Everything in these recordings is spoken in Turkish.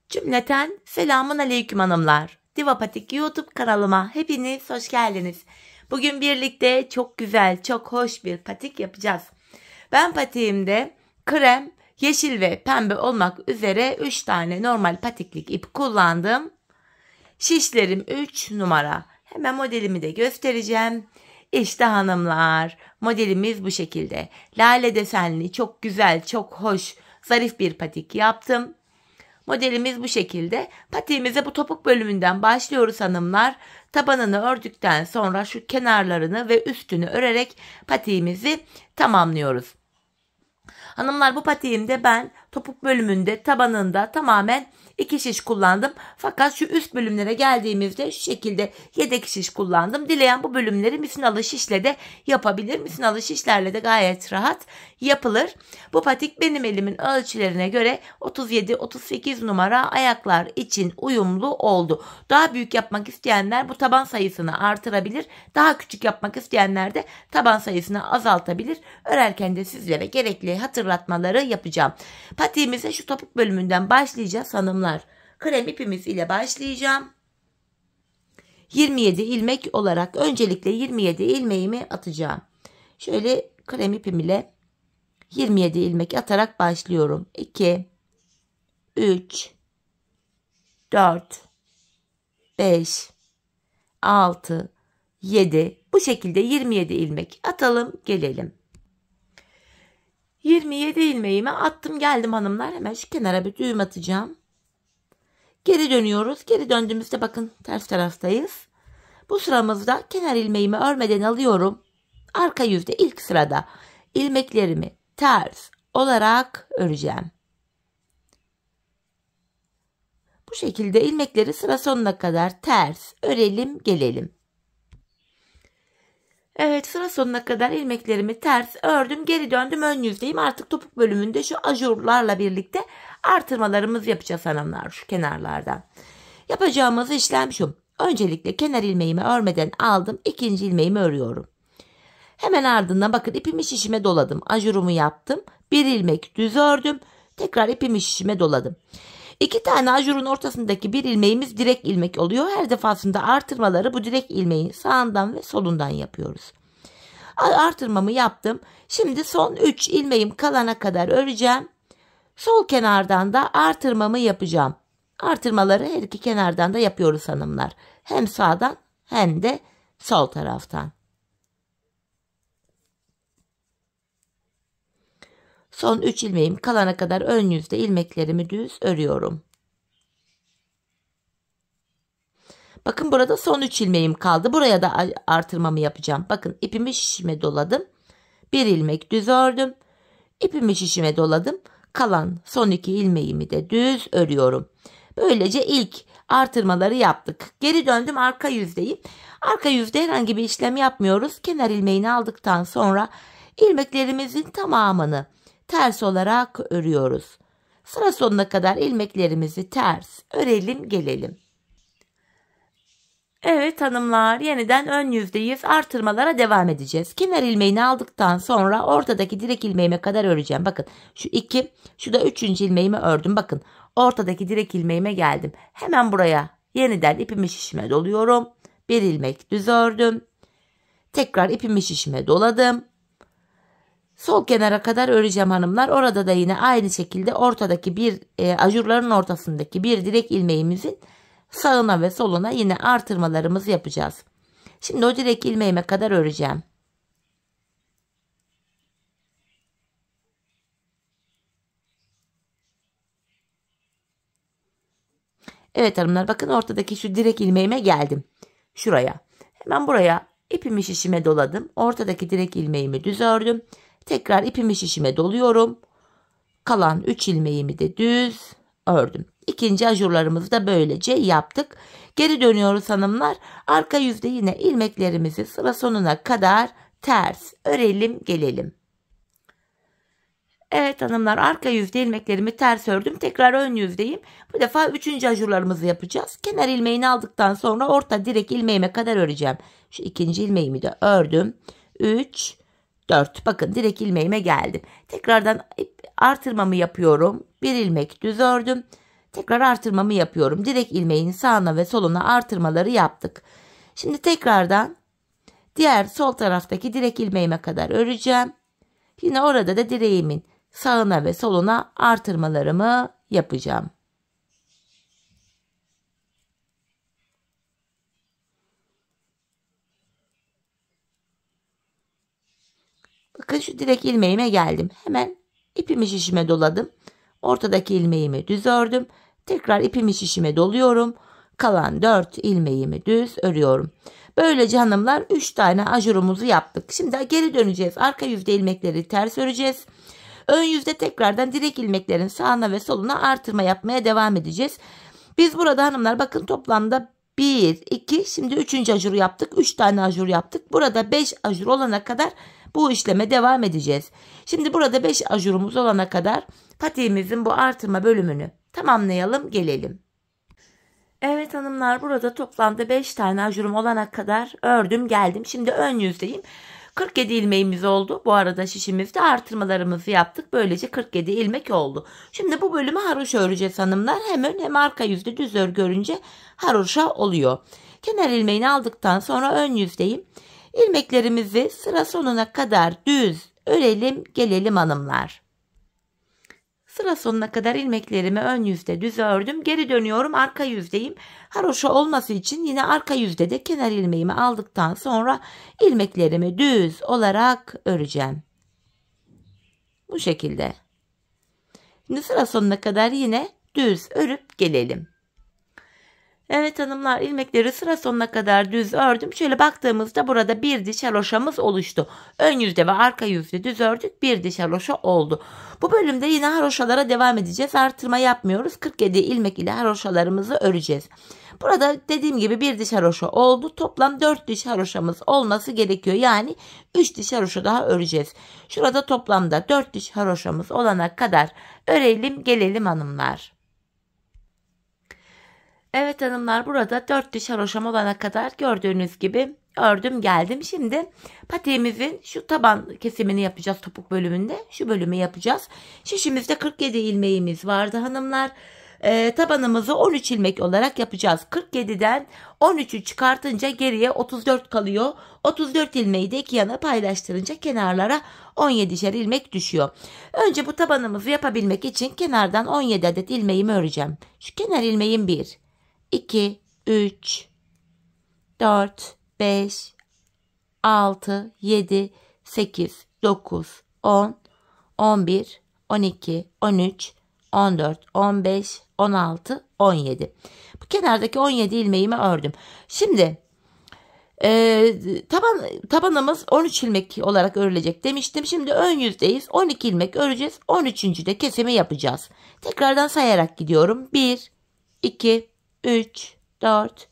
Cümleten selamun aleyküm hanımlar. Divapatik YouTube kanalıma hepiniz hoş geldiniz. Bugün birlikte çok güzel, çok hoş bir patik yapacağız. Ben patiğimde krem, yeşil ve pembe olmak üzere 3 tane normal patiklik ip kullandım. Şişlerim 3 numara. Hemen modelimi de göstereceğim. İşte hanımlar, modelimiz bu şekilde. Lale desenli, çok güzel, çok hoş, zarif bir patik yaptım. Modelimiz bu şekilde. Patiğimize bu topuk bölümünden başlıyoruz hanımlar. Tabanını ördükten sonra şu kenarlarını ve üstünü örerek patiğimizi tamamlıyoruz. Hanımlar, bu patiğimde ben topuk bölümünde tabanında tamamen 2 şiş kullandım. Fakat şu üst bölümlere geldiğimizde şu şekilde yedek şiş kullandım. Dileyen bu bölümleri misinalı şişle de yapabilir. Misinalı şişlerle de gayet rahat yapılır. Bu patik benim elimin ölçülerine göre 37-38 numara ayaklar için uyumlu oldu. Daha büyük yapmak isteyenler bu taban sayısını artırabilir. Daha küçük yapmak isteyenler de taban sayısını azaltabilir. Örerken de sizlere gerekli hatırlatmaları yapacağım. Patiğimize şu topuk bölümünden başlayacağız hanımlar. Krem ipimiz ile başlayacağım. 27 ilmek olarak öncelikle 27 ilmeğimi atacağım. Şöyle krem ipim ile 27 ilmek atarak başlıyorum. 2 3 4 5 6 7 bu şekilde 27 ilmek atalım gelelim. 27 ilmeğimi attım geldim hanımlar. Hemen şu kenara bir düğüm atacağım. Geri dönüyoruz. Geri döndüğümüzde bakın ters taraftayız. Bu sıramızda kenar ilmeğimi örmeden alıyorum. Arka yüzde ilk sırada ilmeklerimi ters olarak öreceğim. Bu şekilde ilmekleri sıra sonuna kadar ters örelim gelelim. Evet, sıra sonuna kadar ilmeklerimi ters ördüm. Geri döndüm, ön yüzdeyim. Artık topuk bölümünde şu ajurlarla birlikte artırmalarımızı yapacağız hanımlar şu kenarlardan. Yapacağımız işlem şu. Öncelikle kenar ilmeğimi örmeden aldım. İkinci ilmeğimi örüyorum. Hemen ardından bakın ipimi şişime doladım. Ajurumu yaptım. Bir ilmek düz ördüm. Tekrar ipimi şişime doladım. 2 tane ajurun ortasındaki bir ilmeğimiz direk ilmek oluyor. Her defasında artırmaları bu direk ilmeğin sağından ve solundan yapıyoruz. Artırmamı yaptım. Şimdi son 3 ilmeğim kalana kadar öreceğim. Sol kenardan da artırmamı yapacağım. Artırmaları her iki kenardan da yapıyoruz hanımlar. Hem sağdan hem de sol taraftan. Son 3 ilmeğim kalana kadar ön yüzde ilmeklerimi düz örüyorum. Bakın burada son 3 ilmeğim kaldı. Buraya da artırmamı yapacağım. Bakın ipimi şişime doladım. Bir ilmek düz ördüm. İpimi şişime doladım. Kalan son 2 ilmeğimi de düz örüyorum. Böylece ilk artırmaları yaptık. Geri döndüm, arka yüzdeyim. Arka yüzde herhangi bir işlem yapmıyoruz. Kenar ilmeğini aldıktan sonra ilmeklerimizin tamamını ters olarak örüyoruz. Sıra sonuna kadar ilmeklerimizi ters örelim gelelim. Evet hanımlar, yeniden ön yüzdeyiz. Artırmalara devam edeceğiz. Kenar ilmeğini aldıktan sonra ortadaki direk ilmeğime kadar öreceğim. Bakın şu 2, şu da 3. ilmeğimi ördüm. Bakın ortadaki direk ilmeğime geldim. Hemen buraya yeniden ipimi şişime doluyorum. Bir ilmek düz ördüm. Tekrar ipimi şişime doladım. Sol kenara kadar öreceğim hanımlar. Orada da yine aynı şekilde ortadaki ajurların ortasındaki bir direk ilmeğimizin sağına ve soluna yine artırmalarımızı yapacağız. Şimdi o direk ilmeğime kadar öreceğim. Evet hanımlar, bakın ortadaki şu direk ilmeğime geldim. Şuraya. Hemen buraya ipimi şişime doladım. Ortadaki direk ilmeğimi düz ördüm. Tekrar ipimi şişime doluyorum. Kalan 3 ilmeğimi de düz ördüm. İkinci ajurlarımızı da böylece yaptık. Geri dönüyoruz hanımlar. Arka yüzde yine ilmeklerimizi sıra sonuna kadar ters örelim gelelim. Evet hanımlar, arka yüzde ilmeklerimi ters ördüm. Tekrar ön yüzdeyim. Bu defa 3. ajurlarımızı yapacağız. Kenar ilmeğini aldıktan sonra orta direk ilmeğime kadar öreceğim. Şu 2. ilmeğimi de ördüm. 3, 4. Bakın direk ilmeğime geldim. Tekrardan artırmamı yapıyorum. Bir ilmek düz ördüm. Tekrar artırmamı yapıyorum. Direk ilmeğin sağına ve soluna artırmaları yaptık. Şimdi tekrardan diğer sol taraftaki direk ilmeğime kadar öreceğim. Yine orada da direğimin sağına ve soluna artırmalarımı yapacağım. Bakın şu direk ilmeğime geldim. Hemen ipimi şişime doladım. Ortadaki ilmeğimi düz ördüm. Tekrar ipimi şişime doluyorum. Kalan 4 ilmeğimi düz örüyorum. Böylece hanımlar 3 tane ajurumuzu yaptık. Şimdi geri döneceğiz. Arka yüzde ilmekleri ters öreceğiz. Ön yüzde tekrardan direk ilmeklerin sağına ve soluna artırma yapmaya devam edeceğiz. Biz burada hanımlar bakın toplamda 1, 2, şimdi 3. ajuru yaptık. 3 tane ajur yaptık. Burada 5 ajur olana kadar bu işleme devam edeceğiz. Şimdi burada 5 ajurumuz olana kadar patiğimizin bu artırma bölümünü tamamlayalım, gelelim. Evet hanımlar, burada toplamda 5 tane ajurum olana kadar ördüm geldim. Şimdi ön yüzdeyim. 47 ilmeğimiz oldu. Bu arada şişimizde artırmalarımızı yaptık. Böylece 47 ilmek oldu. Şimdi bu bölümü haroşa öreceğiz hanımlar. Hem ön hem arka yüzde düz örgü örünce haroşa oluyor. Kenar ilmeğini aldıktan sonra ön yüzdeyim. İlmeklerimizi sıra sonuna kadar düz örelim gelelim hanımlar. Sıra sonuna kadar ilmeklerimi ön yüzde düz ördüm. Geri dönüyorum, arka yüzdeyim. Haroşa olması için yine arka yüzde de kenar ilmeğimi aldıktan sonra ilmeklerimi düz olarak öreceğim. Bu şekilde. Şimdi sıra sonuna kadar yine düz örüp gelelim. Evet hanımlar, ilmekleri sıra sonuna kadar düz ördüm. Şöyle baktığımızda burada bir diş haroşamız oluştu. Ön yüzde ve arka yüzde düz ördük. Bir diş haroşa oldu. Bu bölümde yine haroşalara devam edeceğiz. Artırma yapmıyoruz. 47 ilmek ile haroşalarımızı öreceğiz. Burada dediğim gibi bir diş haroşa oldu. Toplam 4 diş haroşamız olması gerekiyor. Yani 3 diş haroşa daha öreceğiz. Şurada toplamda 4 diş haroşamız olana kadar örelim gelelim hanımlar. Evet hanımlar, burada 4 diş haroşam olana kadar gördüğünüz gibi ördüm geldim. Şimdi patiğimizin şu taban kesimini yapacağız topuk bölümünde. Şu bölümü yapacağız. Şişimizde 47 ilmeğimiz vardı hanımlar. Tabanımızı 13 ilmek olarak yapacağız. 47'den 13'ü çıkartınca geriye 34 kalıyor. 34 ilmeği de iki yana paylaştırınca kenarlara 17'şer ilmek düşüyor. Önce bu tabanımızı yapabilmek için kenardan 17 adet ilmeğimi öreceğim. Şu kenar ilmeğim 1, 2, 3, 4, 5, 6, 7, 8, 9, 10, 11, 12, 13, 14, 15, 16, 17. Bu kenardaki 17 ilmeğimi ördüm. Şimdi tabanımız 13 ilmek olarak örülecek demiştim. Şimdi ön yüzdeyiz. 12 ilmek öreceğiz. 13. de kesimi yapacağız. Tekrardan sayarak gidiyorum. 1, 2, 3, 4,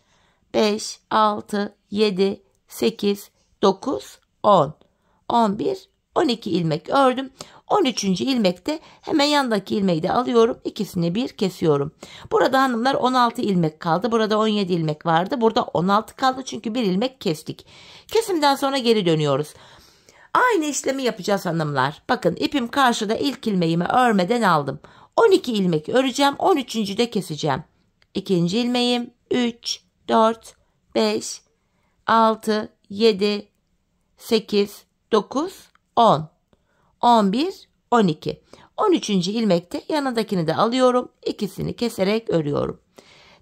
5, 6, 7, 8, 9, 10, 11, 12 ilmek ördüm. 13. ilmekte hemen yandaki ilmeği de alıyorum. İkisini bir kesiyorum. Burada hanımlar 16 ilmek kaldı. Burada 17 ilmek vardı. Burada 16 kaldı çünkü bir ilmek kestik. Kesimden sonra geri dönüyoruz. Aynı işlemi yapacağız hanımlar. Bakın ipim karşıda, ilk ilmeğimi örmeden aldım. 12 ilmek öreceğim. 13. de keseceğim. İkinci ilmeğim 3, 4, 5, 6, 7, 8, 9, 10, 11, 12. 13. ilmekte yanındakini de alıyorum. İkisini keserek örüyorum.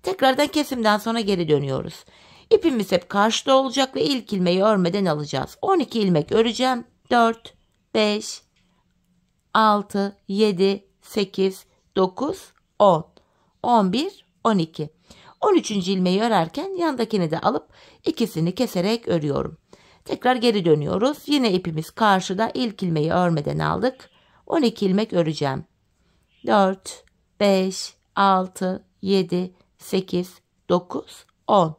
Tekrardan kesimden sonra geri dönüyoruz. İpimiz hep karşıda olacak ve ilk ilmeği örmeden alacağız. 12 ilmek öreceğim. 4, 5, 6, 7, 8, 9, 10, 11, 12. 13. ilmeği örerken yandakini de alıp ikisini keserek örüyorum. Tekrar geri dönüyoruz. Yine ipimiz karşıda, ilk ilmeği örmeden aldık. 12 ilmek öreceğim. 4, 5, 6, 7, 8, 9, 10,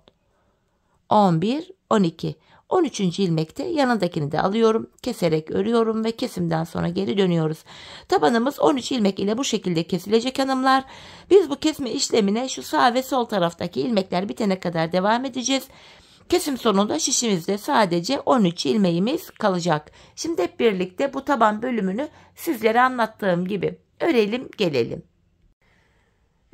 11, 12. 13. ilmekte yanındakini de alıyorum. Keserek örüyorum ve kesimden sonra geri dönüyoruz. Tabanımız 13 ilmek ile bu şekilde kesilecek hanımlar. Biz bu kesme işlemine şu sağ ve sol taraftaki ilmekler bitene kadar devam edeceğiz. Kesim sonunda şişimizde sadece 13 ilmeğimiz kalacak. Şimdi hep birlikte bu taban bölümünü sizlere anlattığım gibi örelim gelelim.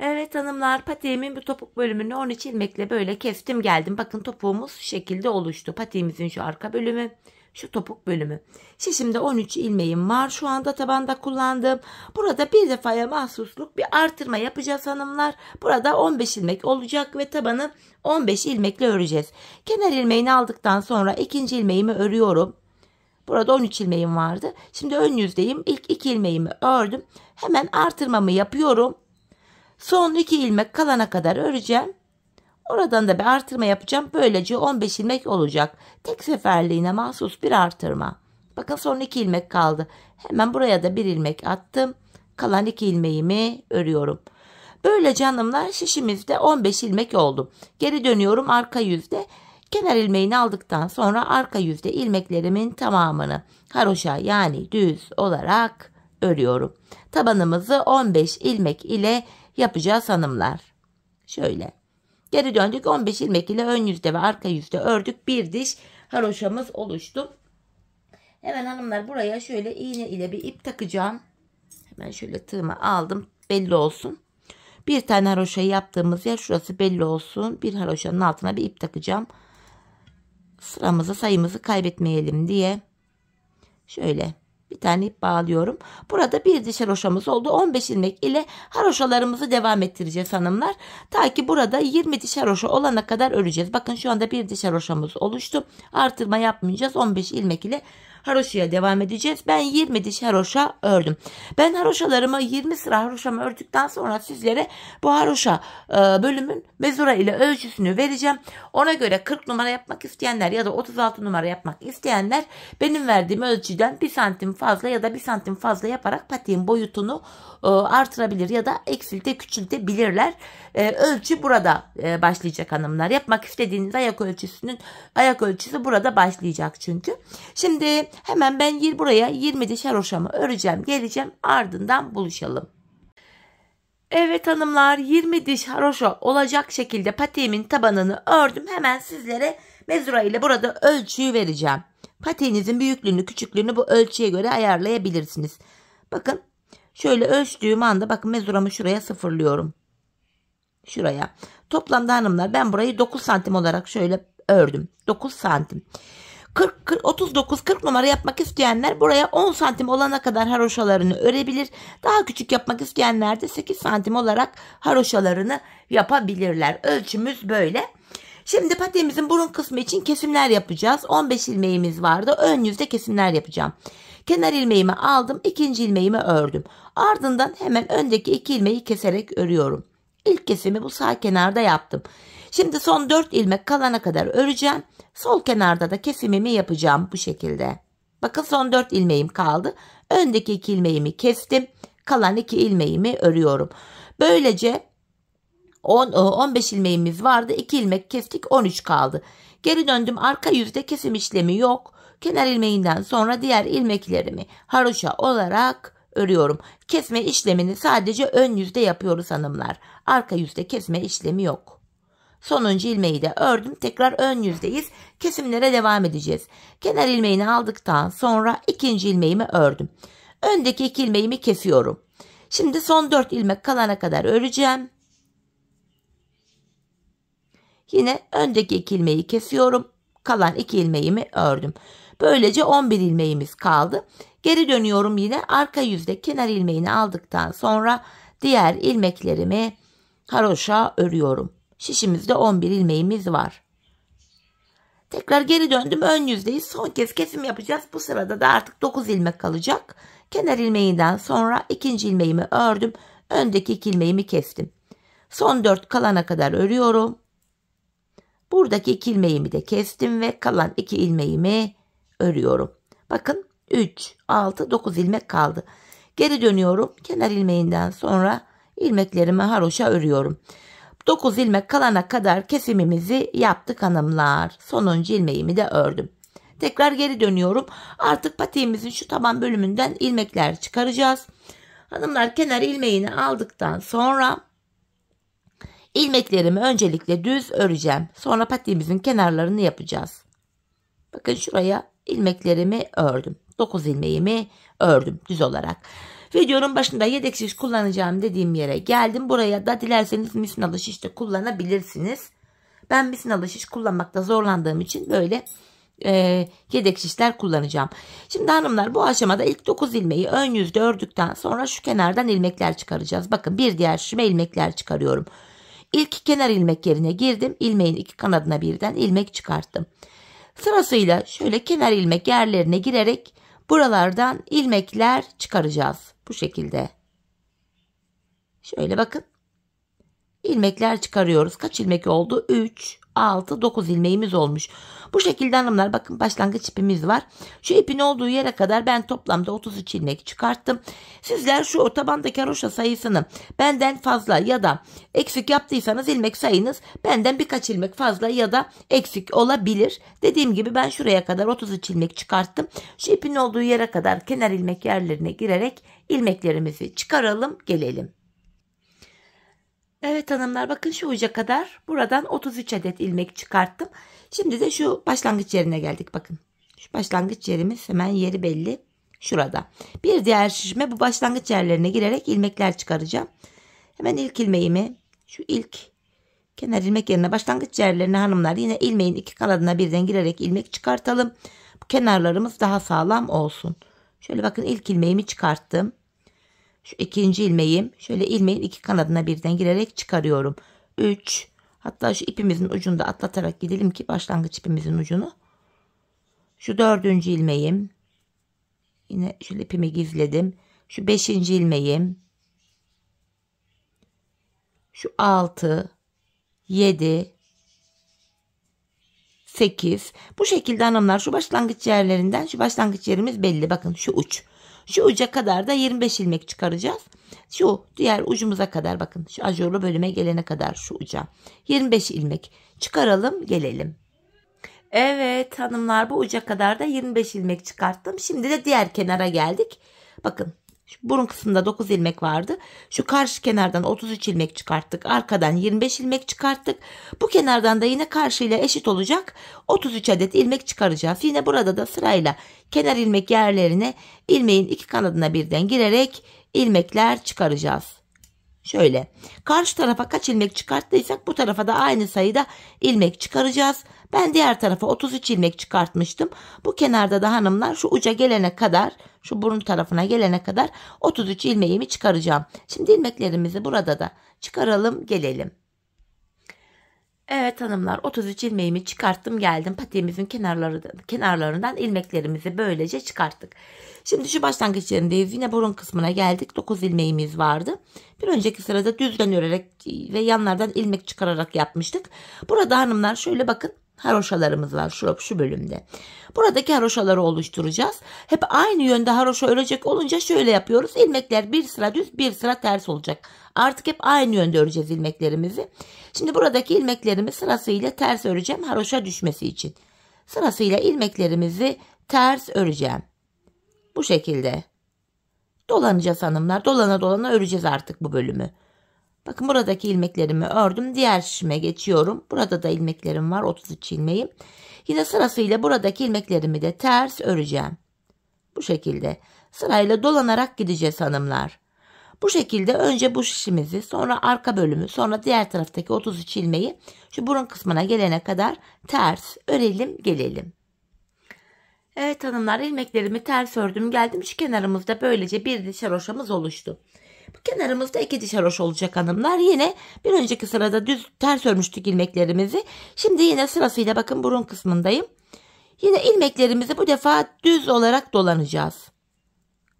Evet hanımlar, patiğimin bu topuk bölümünü 13 ilmekle böyle kestim geldim. Bakın topuğumuz şu şekilde oluştu. Patiğimizin şu arka bölümü, şu topuk bölümü. Şişimde 13 ilmeğim var. Şu anda tabanda kullandım. Burada bir defaya mahsusluk bir artırma yapacağız hanımlar. Burada 15 ilmek olacak ve tabanı 15 ilmekle öreceğiz. Kenar ilmeğini aldıktan sonra ikinci ilmeğimi örüyorum. Burada 13 ilmeğim vardı. Şimdi ön yüzdeyim. İlk 2 ilmeğimi ördüm. Hemen artırmamı yapıyorum. Son 2 ilmek kalana kadar öreceğim. Oradan da bir artırma yapacağım. Böylece 15 ilmek olacak. Tek seferliğine mahsus bir artırma. Bakın son 2 ilmek kaldı. Hemen buraya da bir ilmek attım. Kalan 2 ilmeğimi örüyorum. Böylece hanımlar şişimizde 15 ilmek oldu. Geri dönüyorum arka yüzde. Kenar ilmeğini aldıktan sonra arka yüzde ilmeklerimin tamamını haroşa yani düz olarak örüyorum. Tabanımızı 15 ilmek ile yapacağız hanımlar. Şöyle. Geri döndük, 15 ilmek ile ön yüzde ve arka yüzde ördük. Bir diş haroşamız oluştu. Hemen hanımlar buraya şöyle iğne ile bir ip takacağım. Hemen şöyle tığımı aldım. Belli olsun. Bir tane haroşayı yaptığımız yer şurası belli olsun. Bir haroşanın altına bir ip takacağım. Sıramızı, sayımızı kaybetmeyelim diye. Şöyle bir tane ip bağlıyorum. Burada bir diş haroşamız oldu. 15 ilmek ile haroşalarımızı devam ettireceğiz hanımlar. Ta ki burada 20 diş haroşa olana kadar öreceğiz. Bakın şu anda bir diş haroşamız oluştu. Artırma yapmayacağız. 15 ilmek ile haroşaya devam edeceğiz. Ben 20 diş haroşa ördüm. Ben haroşalarımı 20 sıra haroşamı ördükten sonra sizlere bu haroşa bölümün mezura ile ölçüsünü vereceğim. Ona göre 40 numara yapmak isteyenler ya da 36 numara yapmak isteyenler benim verdiğim ölçüden 1 santim fazla ya da 1 santim fazla yaparak patiğin boyutunu artırabilir ya da eksilte küçültebilirler. Ölçü burada başlayacak hanımlar. Yapmak istediğiniz ayak ölçüsü burada başlayacak çünkü. Şimdi hemen ben buraya 20 diş haroşamı öreceğim. Geleceğim, ardından buluşalım. Evet hanımlar, 20 diş haroşa olacak şekilde patiğimin tabanını ördüm. Hemen sizlere mezura ile burada ölçüyü vereceğim. Patiğinizin büyüklüğünü küçüklüğünü bu ölçüye göre ayarlayabilirsiniz. Bakın şöyle ölçtüğüm anda bakın mezuramı şuraya sıfırlıyorum. Şuraya. Toplamda hanımlar ben burayı 9 santim olarak şöyle ördüm. 9 santim. 39-40 numara yapmak isteyenler buraya 10 santim olana kadar haroşalarını örebilir. Daha küçük yapmak isteyenler de 8 santim olarak haroşalarını yapabilirler. Ölçümüz böyle. Şimdi patiğimizin burun kısmı için kesimler yapacağız. 15 ilmeğimiz vardı. Ön yüzde kesimler yapacağım. Kenar ilmeğimi aldım. İkinci ilmeğimi ördüm. Ardından hemen öndeki 2 ilmeği keserek örüyorum. İlk kesimi bu sağ kenarda yaptım. Şimdi son 4 ilmek kalana kadar öreceğim. Sol kenarda da kesimimi yapacağım bu şekilde. Bakın son 4 ilmeğim kaldı. Öndeki 2 ilmeğimi kestim. Kalan 2 ilmeğimi örüyorum. Böylece 15 ilmeğimiz vardı. 2 ilmek kestik, 13 kaldı. Geri döndüm, arka yüzde kesim işlemi yok. Kenar ilmeğinden sonra diğer ilmeklerimi haroşa olarak örüyorum. Kesme işlemini sadece ön yüzde yapıyoruz hanımlar. Arka yüzde kesme işlemi yok. Sonuncu ilmeği de ördüm. Tekrar ön yüzdeyiz. Kesimlere devam edeceğiz. Kenar ilmeğini aldıktan sonra ikinci ilmeğimi ördüm. Öndeki 2 ilmeğimi kesiyorum. Şimdi son 4 ilmek kalana kadar öreceğim. Yine öndeki 2 ilmeği kesiyorum. Kalan 2 ilmeğimi ördüm. Böylece 11 ilmeğimiz kaldı. Geri dönüyorum, yine arka yüzde kenar ilmeğini aldıktan sonra diğer ilmeklerimi haroşa örüyorum. Şişimizde 11 ilmeğimiz var. Tekrar geri döndüm, ön yüzdeyiz. Son kez kesim yapacağız. Bu sırada da artık 9 ilmek kalacak. Kenar ilmeğinden sonra ikinci ilmeğimi ördüm. Öndeki 2 ilmeğimi kestim. Son 4 kalana kadar örüyorum. Buradaki 2 ilmeğimi de kestim ve kalan 2 ilmeğimi örüyorum. Bakın 3, 6, 9 ilmek kaldı. Geri dönüyorum. Kenar ilmeğinden sonra ilmeklerimi haroşa örüyorum. 9 ilmek kalana kadar kesimimizi yaptık hanımlar. Sonuncu ilmeğimi de ördüm. Tekrar geri dönüyorum. Artık patiğimizin şu taban bölümünden ilmekler çıkaracağız. Hanımlar, kenar ilmeğini aldıktan sonra ilmeklerimi öncelikle düz öreceğim. Sonra patiğimizin kenarlarını yapacağız. Bakın şuraya ilmeklerimi ördüm. 9 ilmeğimi ördüm düz olarak. Videonun başında yedek şiş kullanacağım dediğim yere geldim. Buraya da dilerseniz misinalı şiş de kullanabilirsiniz. Ben misinalı şiş kullanmakta zorlandığım için böyle yedek şişler kullanacağım. Şimdi hanımlar, bu aşamada ilk 9 ilmeği ön yüzde ördükten sonra şu kenardan ilmekler çıkaracağız. Bakın, bir diğer şişime ilmekler çıkarıyorum. İlk kenar ilmek yerine girdim. İlmeğin iki kanadına birden ilmek çıkarttım. Sırasıyla şöyle kenar ilmek yerlerine girerek buralardan ilmekler çıkaracağız. Bu şekilde. Şöyle bakın. İlmekler çıkarıyoruz. Kaç ilmek oldu? 3, 6, 9 ilmeğimiz olmuş. Bu şekilde hanımlar, bakın başlangıç ipimiz var. Şu ipin olduğu yere kadar ben toplamda 33 ilmek çıkarttım. Sizler şu tabandaki haroşa sayısını benden fazla ya da eksik yaptıysanız ilmek sayınız benden birkaç ilmek fazla ya da eksik olabilir. Dediğim gibi ben şuraya kadar 33 ilmek çıkarttım. Şu ipin olduğu yere kadar kenar ilmek yerlerine girerek ilmeklerimizi çıkaralım, gelelim. Evet hanımlar, bakın şu uca kadar buradan 33 adet ilmek çıkarttım. Şimdi de şu başlangıç yerine geldik. Bakın, şu başlangıç yerimiz hemen yeri belli. Şurada. Bir diğer şişime bu başlangıç yerlerine girerek ilmekler çıkaracağım. Hemen ilk ilmeğimi şu ilk kenar ilmek yerine başlangıç yerlerine hanımlar yine ilmeğin iki kanadına birden girerek ilmek çıkartalım. Bu kenarlarımız daha sağlam olsun. Şöyle bakın, ilk ilmeğimi çıkarttım. Şu ikinci ilmeğim, şöyle ilmeğin iki kanadına birden girerek çıkarıyorum. 3, hatta şu ipimizin ucunu da atlatarak gidelim ki başlangıç ipimizin ucunu. Şu dördüncü ilmeğim, yine şöyle ipimi gizledim. Şu beşinci ilmeğim, şu 6, 7, 8. Bu şekilde hanımlar, şu başlangıç yerlerinden, şu başlangıç yerimiz belli. Bakın şu uç. Şu uca kadar da 25 ilmek çıkaracağız. Şu diğer ucumuza kadar, bakın şu ajurlu bölüme gelene kadar şu uca 25 ilmek çıkaralım, gelelim. Evet hanımlar, bu uca kadar da 25 ilmek çıkarttım. Şimdi de diğer kenara geldik. Bakın, şu burun kısmında 9 ilmek vardı. Şu karşı kenardan 33 ilmek çıkarttık. Arkadan 25 ilmek çıkarttık. Bu kenardan da yine karşıyla eşit olacak 33 adet ilmek çıkaracağız. Yine burada da sırayla kenar ilmek yerlerine ilmeğin iki kanadına birden girerek ilmekler çıkaracağız. Şöyle karşı tarafa kaç ilmek çıkarttıysak bu tarafa da aynı sayıda ilmek çıkaracağız. Ben diğer tarafa 33 ilmek çıkartmıştım. Bu kenarda da hanımlar şu uca gelene kadar, şu burun tarafına gelene kadar 33 ilmeğimi çıkaracağım. Şimdi ilmeklerimizi burada da çıkaralım, gelelim. Evet hanımlar, 33 ilmeğimi çıkarttım, geldim. Patiğimizin kenarlarından ilmeklerimizi böylece çıkarttık. Şimdi şu başlangıç yerindeyiz. Yine burun kısmına geldik. 9 ilmeğimiz vardı. Bir önceki sırada düzden örerek ve yanlardan ilmek çıkararak yapmıştık. Burada hanımlar şöyle bakın, haroşalarımız var şu bölümde. Buradaki haroşaları oluşturacağız. Hep aynı yönde haroşa örecek olunca şöyle yapıyoruz. İlmekler bir sıra düz, bir sıra ters olacak. Artık hep aynı yönde öreceğiz ilmeklerimizi. Şimdi buradaki ilmeklerimi sırasıyla ters öreceğim, haroşa düşmesi için. Sırasıyla ilmeklerimizi ters öreceğim. Bu şekilde. Dolanacağız hanımlar. Dolana dolana öreceğiz artık bu bölümü. Bakın, buradaki ilmeklerimi ördüm. Diğer şişime geçiyorum. Burada da ilmeklerim var. 33 ilmeğim. Yine sırasıyla buradaki ilmeklerimi de ters öreceğim. Bu şekilde. Sırayla dolanarak gideceğiz hanımlar. Bu şekilde önce bu şişimizi, sonra arka bölümü, sonra diğer taraftaki 33 ilmeği şu burun kısmına gelene kadar ters örelim, gelelim. Evet hanımlar, ilmeklerimi ters ördüm, geldim. Şu kenarımızda böylece bir diş haroşamız oluştu. Bu kenarımızda 2 diş haroşa olacak hanımlar. Yine bir önceki sırada düz ters örmüştük ilmeklerimizi. Şimdi yine sırasıyla bakın burun kısmındayım. Yine ilmeklerimizi bu defa düz olarak dolanacağız.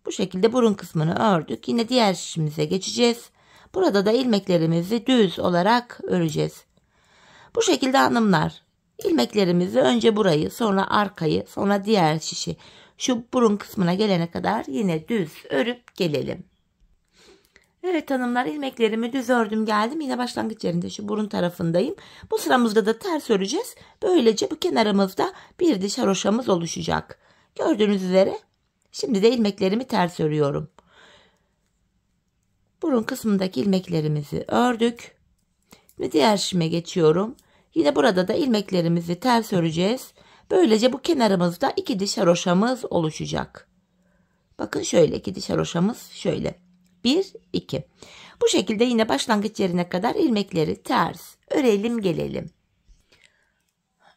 Bu şekilde burun kısmını ördük. Yine diğer şişimize geçeceğiz. Burada da ilmeklerimizi düz olarak öreceğiz. Bu şekilde hanımlar, ilmeklerimizi önce burayı, sonra arkayı, sonra diğer şişi şu burun kısmına gelene kadar yine düz örüp gelelim. Evet hanımlar, ilmeklerimi düz ördüm, geldim. Yine başlangıç yerinde şu burun tarafındayım. Bu sıramızda da ters öreceğiz. Böylece bu kenarımızda bir diş haroşamız oluşacak. Gördüğünüz üzere. Şimdi de ilmeklerimi ters örüyorum. Burun kısmındaki ilmeklerimizi ördük. Ve diğer şişime geçiyorum. Yine burada da ilmeklerimizi ters öreceğiz. Böylece bu kenarımızda 2 diş haroşamız oluşacak. Bakın şöyle iki haroşamız şöyle. 1, 2. Bu şekilde yine başlangıç yerine kadar ilmekleri ters örelim gelelim.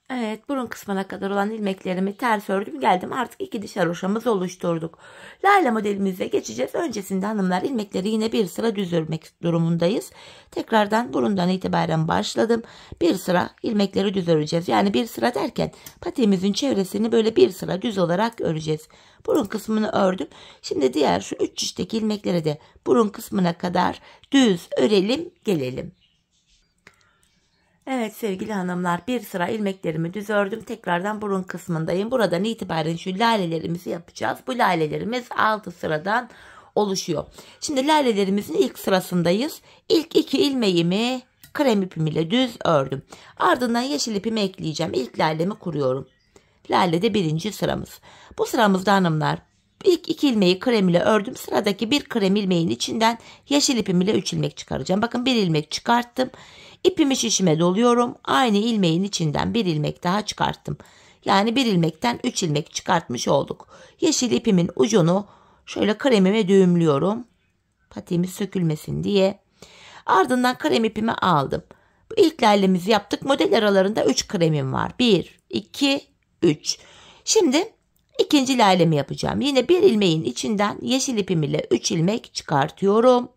Evet, burun kısmına kadar olan ilmeklerimi ters ördüm geldim. Artık iki diş haroşamızı oluşturduk. Lale modelimize geçeceğiz. Öncesinde hanımlar ilmekleri yine bir sıra düz örmek durumundayız. Tekrardan burundan itibaren başladım. Bir sıra ilmekleri düz öreceğiz. Yani bir sıra derken patiğimizin çevresini böyle bir sıra düz olarak öreceğiz. Burun kısmını ördüm. Şimdi diğer şu 3 dişteki ilmekleri de burun kısmına kadar düz örelim gelelim. Evet sevgili hanımlar, bir sıra ilmeklerimi düz ördüm. Tekrardan burun kısmındayım. Buradan itibaren şu lalelerimizi yapacağız. Bu lalelerimiz 6 sıradan oluşuyor. Şimdi lalelerimizin ilk sırasındayız. İlk 2 ilmeğimi krem ipim ile düz ördüm. Ardından yeşil ipimi ekleyeceğim. İlk lalemi kuruyorum. Lale de birinci sıramız. Bu sıramızda hanımlar ilk 2 ilmeği krem ile ördüm. Sıradaki bir krem ilmeğin içinden yeşil ipim ile 3 ilmek çıkaracağım. Bakın bir ilmek çıkarttım. İpimi şişime doluyorum. Aynı ilmeğin içinden bir ilmek daha çıkarttım. Yani bir ilmekten 3 ilmek çıkartmış olduk. Yeşil ipimin ucunu şöyle kremime düğümlüyorum. Patiğimiz sökülmesin diye. Ardından krem ipimi aldım. Bu ilk lalemizi yaptık. Model aralarında 3 kremim var. 1, 2, 3. Şimdi ikinci lalemi yapacağım. Yine bir ilmeğin içinden yeşil ipim ile 3 ilmek çıkartıyorum.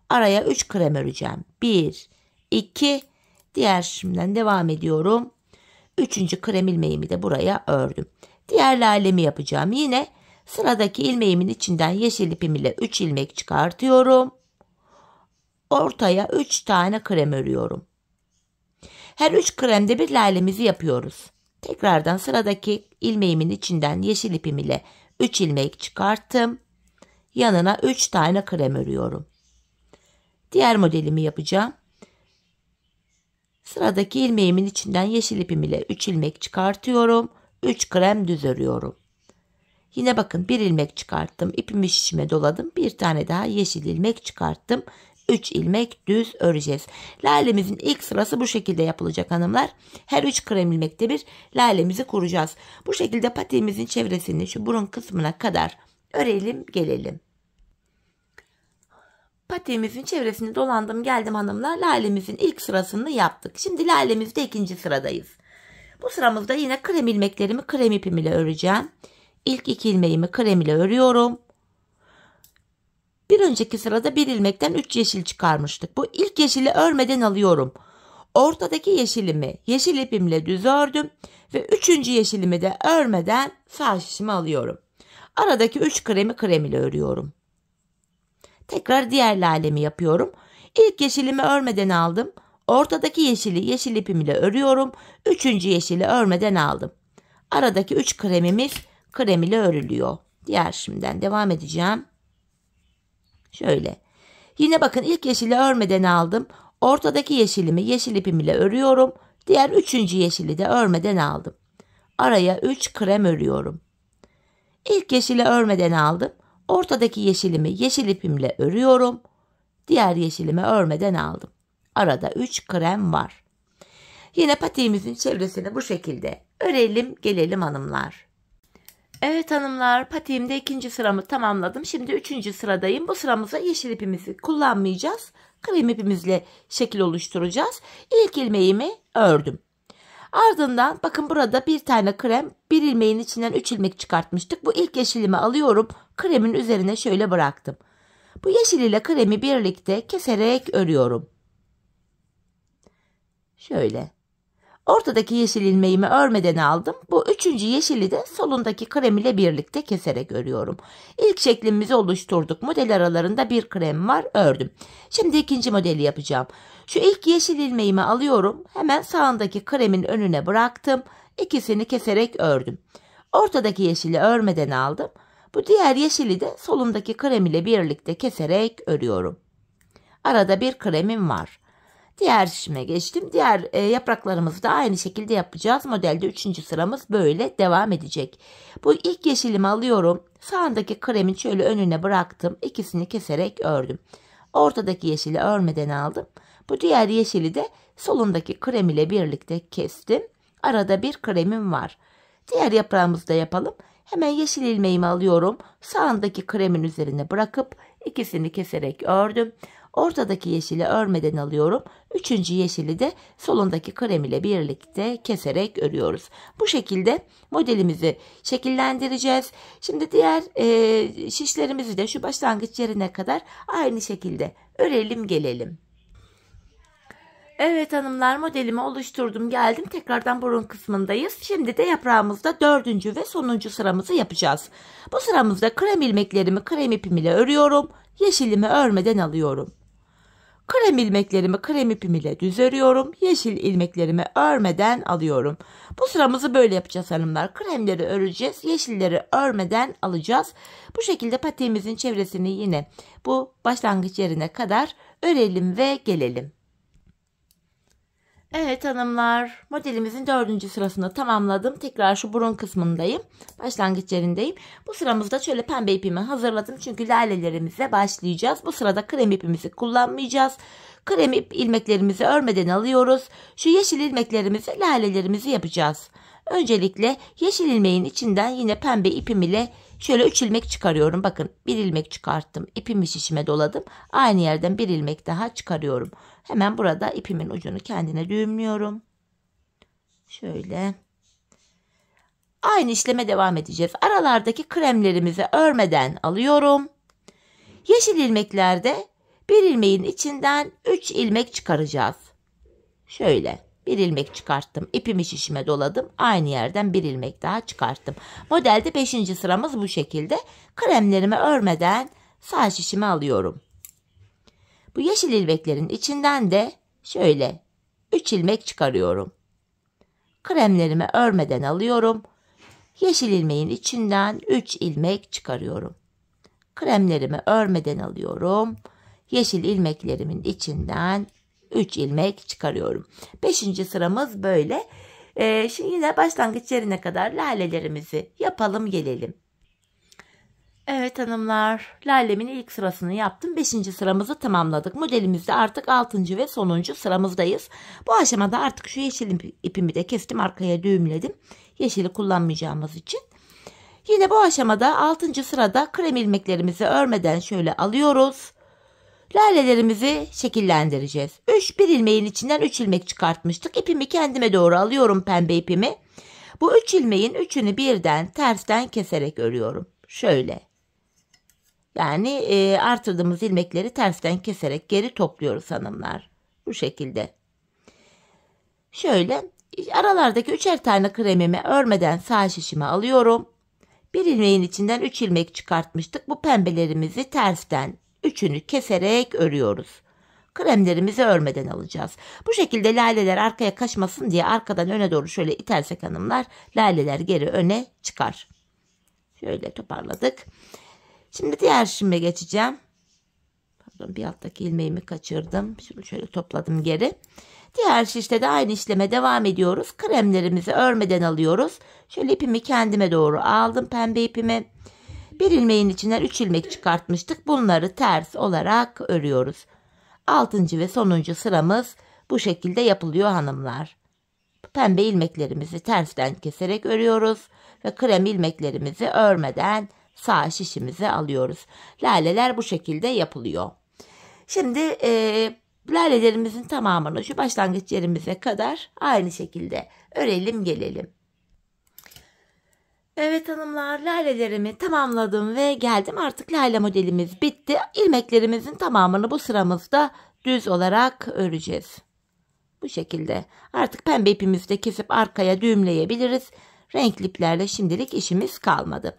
Araya 3 krem öreceğim. 1, 2, diğer şimdiden devam ediyorum. 3. krem ilmeğimi de buraya ördüm. Diğer lalemi yapacağım. Yine sıradaki ilmeğimin içinden yeşil ipim ile 3 ilmek çıkartıyorum. Ortaya 3 tane krem örüyorum. Her 3 kremde bir lalemizi yapıyoruz. Tekrardan sıradaki ilmeğimin içinden yeşil ipim ile 3 ilmek çıkarttım. Yanına 3 tane krem örüyorum. Diğer modelimi yapacağım. Sıradaki ilmeğimin içinden yeşil ipim ile 3 ilmek çıkartıyorum. 3 krem düz örüyorum. Yine bakın bir ilmek çıkarttım. İpimi şişime doladım. Bir tane daha yeşil ilmek çıkarttım. 3 ilmek düz öreceğiz. Lalemizin ilk sırası bu şekilde yapılacak hanımlar. Her 3 krem ilmekte bir lalemizi kuracağız. Bu şekilde patiğimizin çevresini şu burun kısmına kadar örelim gelelim. Patiğimizin çevresini dolandım geldim hanımlar. Lalemizin ilk sırasını yaptık. Şimdi lalemizde ikinci sıradayız. Bu sıramızda yine krem ilmeklerimi krem ipim ile öreceğim. İlk 2 ilmeğimi krem ile örüyorum. Bir önceki sırada bir ilmekten 3 yeşil çıkarmıştık. Bu ilk yeşili örmeden alıyorum. Ortadaki yeşilimi yeşil ipimle düz ördüm. Ve 3. yeşilimi de örmeden sağ şişime alıyorum. Aradaki 3 kremi krem ile örüyorum. Tekrar diğer lalemi yapıyorum. İlk yeşilimi örmeden aldım. Ortadaki yeşili yeşil ipim ile örüyorum. 3. yeşili örmeden aldım. Aradaki 3 kremimiz krem ile örülüyor. Diğer şimdiden devam edeceğim. Şöyle. Yine bakın ilk yeşili örmeden aldım. Ortadaki yeşilimi yeşil ipim ile örüyorum. Diğer 3. yeşili de örmeden aldım. Araya 3 krem örüyorum. İlk yeşili örmeden aldım. Ortadaki yeşilimi yeşil ipimle örüyorum. Diğer yeşilimi örmeden aldım. Arada 3 krem var. Yine patiğimizin çevresini bu şekilde örelim gelelim hanımlar. Evet hanımlar, patiğimde ikinci sıramı tamamladım. Şimdi 3. sıradayım. Bu sıramıza yeşil ipimizi kullanmayacağız. Krem ipimizle şekil oluşturacağız. İlk ilmeğimi ördüm. Ardından bakın burada bir tane krem, bir ilmeğin içinden 3 ilmek çıkartmıştık. Bu ilk yeşilimi alıyorum. Kremin üzerine şöyle bıraktım. Bu yeşil ile kremi birlikte keserek örüyorum. Şöyle. Ortadaki yeşil ilmeğimi örmeden aldım. Bu 3. yeşili de solundaki krem ile birlikte keserek örüyorum. İlk şeklimizi oluşturduk. Model aralarında bir krem var, ördüm. Şimdi ikinci modeli yapacağım. Şu ilk yeşil ilmeğimi alıyorum. Hemen sağındaki kremin önüne bıraktım. İkisini keserek ördüm. Ortadaki yeşili örmeden aldım. Bu diğer yeşili de solundaki krem ile birlikte keserek örüyorum. Arada bir kremim var. Diğer şişime geçtim. Diğer yapraklarımızı da aynı şekilde yapacağız. Modelde 3. sıramız böyle devam edecek. Bu ilk yeşilimi alıyorum. Sağındaki kremi şöyle önüne bıraktım. İkisini keserek ördüm. Ortadaki yeşili örmeden aldım. Bu diğer yeşili de solundaki krem ile birlikte kestim. Arada bir kremim var. Diğer yaprağımızı da yapalım. Hemen yeşil ilmeğimi alıyorum. Sağındaki kremin üzerine bırakıp ikisini keserek ördüm. Ortadaki yeşili örmeden alıyorum. Üçüncü yeşili de solundaki krem ile birlikte keserek örüyoruz. Bu şekilde modelimizi şekillendireceğiz. Şimdi diğer şişlerimizi de şu başlangıç yerine kadar aynı şekilde örelim gelelim. Evet hanımlar, modelimi oluşturdum geldim. Tekrardan burun kısmındayız. Şimdi de yaprağımızda 4. ve sonuncu sıramızı yapacağız. Bu sıramızda krem ilmeklerimi krem ipim ile örüyorum. Yeşilimi örmeden alıyorum. Krem ilmeklerimi krem ipim ile düz örüyorum. Yeşil ilmeklerimi örmeden alıyorum. Bu sıramızı böyle yapacağız hanımlar. Kremleri öreceğiz. Yeşilleri örmeden alacağız. Bu şekilde patiğimizin çevresini yine bu başlangıç yerine kadar örelim ve gelelim. Evet hanımlar, modelimizin 4. sırasını tamamladım. Tekrar şu burun kısmındayım. Başlangıç yerindeyim. Bu sıramızda şöyle pembe ipimi hazırladım. Çünkü lalelerimize başlayacağız. Bu sırada krem ipimizi kullanmayacağız. Krem ip ilmeklerimizi örmeden alıyoruz. Şu yeşil ilmeklerimizi, lalelerimizi yapacağız. Öncelikle yeşil ilmeğin içinden yine pembe ipim ile şöyle 3 ilmek çıkarıyorum. Bakın, bir ilmek çıkarttım. İpimi şişime doladım. Aynı yerden bir ilmek daha çıkarıyorum. Hemen burada ipimin ucunu kendine düğümlüyorum. Şöyle. Aynı işleme devam edeceğiz. Aralardaki kremlerimizi örmeden alıyorum. Yeşil ilmeklerde bir ilmeğin içinden 3 ilmek çıkaracağız. Şöyle. Bir ilmek çıkarttım. İpimi şişime doladım. Aynı yerden bir ilmek daha çıkarttım. Modelde 5. sıramız bu şekilde. Kremlerimi örmeden sağ şişime alıyorum. Bu yeşil ilmeklerin içinden de şöyle 3 ilmek çıkarıyorum. Kremlerimi örmeden alıyorum. Yeşil ilmeğin içinden 3 ilmek çıkarıyorum. Kremlerimi örmeden alıyorum. Yeşil ilmeklerimin içinden 3 ilmek çıkarıyorum. 5. sıramız böyle. Şimdi yine başlangıç yerine kadar lalelerimizi yapalım gelelim. Evet hanımlar, lalemin ilk sırasını yaptım. 5. sıramızı tamamladık. Modelimizde artık 6. ve sonuncu sıramızdayız. Bu aşamada artık şu yeşil ipimi de kestim, arkaya düğümledim. Yeşili kullanmayacağımız için. Yine bu aşamada 6. sırada krem ilmeklerimizi örmeden şöyle alıyoruz. Lalelerimizi şekillendireceğiz. Bir ilmeğin içinden 3 ilmek çıkartmıştık. İpimi kendime doğru alıyorum, pembe ipimi. Bu 3 ilmeğin 3'ünü birden tersten keserek örüyorum. Şöyle. Yani artırdığımız ilmekleri tersten keserek geri topluyoruz hanımlar. Bu şekilde. Şöyle aralardaki 3'er tane kremimi örmeden sağ şişime alıyorum. Bir ilmeğin içinden 3 ilmek çıkartmıştık. Bu pembelerimizi tersten 3'ünü keserek örüyoruz. Kremlerimizi örmeden alacağız. Bu şekilde laleler arkaya kaçmasın diye arkadan öne doğru şöyle itersek hanımlar, laleler geri öne çıkar. Şöyle toparladık. Şimdi diğer şişime geçeceğim. Pardon, bir alttaki ilmeğimi kaçırdım. Şunu şöyle topladım geri. Diğer şişte de aynı işleme devam ediyoruz. Kremlerimizi örmeden alıyoruz. Şöyle ipimi kendime doğru aldım, pembe ipimi. Bir ilmeğin içinden 3 ilmek çıkartmıştık. Bunları ters olarak örüyoruz. 6. ve sonuncu sıramız bu şekilde yapılıyor hanımlar. Pembe ilmeklerimizi tersten keserek örüyoruz ve krem ilmeklerimizi örmeden sağ şişimize alıyoruz. Laleler bu şekilde yapılıyor. Şimdi lalelerimizin tamamını şu başlangıç yerimize kadar aynı şekilde örelim gelelim. Evet hanımlar, lalelerimi tamamladım ve geldim. Artık lale modelimiz bitti. İlmeklerimizin tamamını bu sıramızda düz olarak öreceğiz. Bu şekilde. Artık pembe ipimizi de kesip arkaya düğümleyebiliriz. Renkli iplerle şimdilik işimiz kalmadı.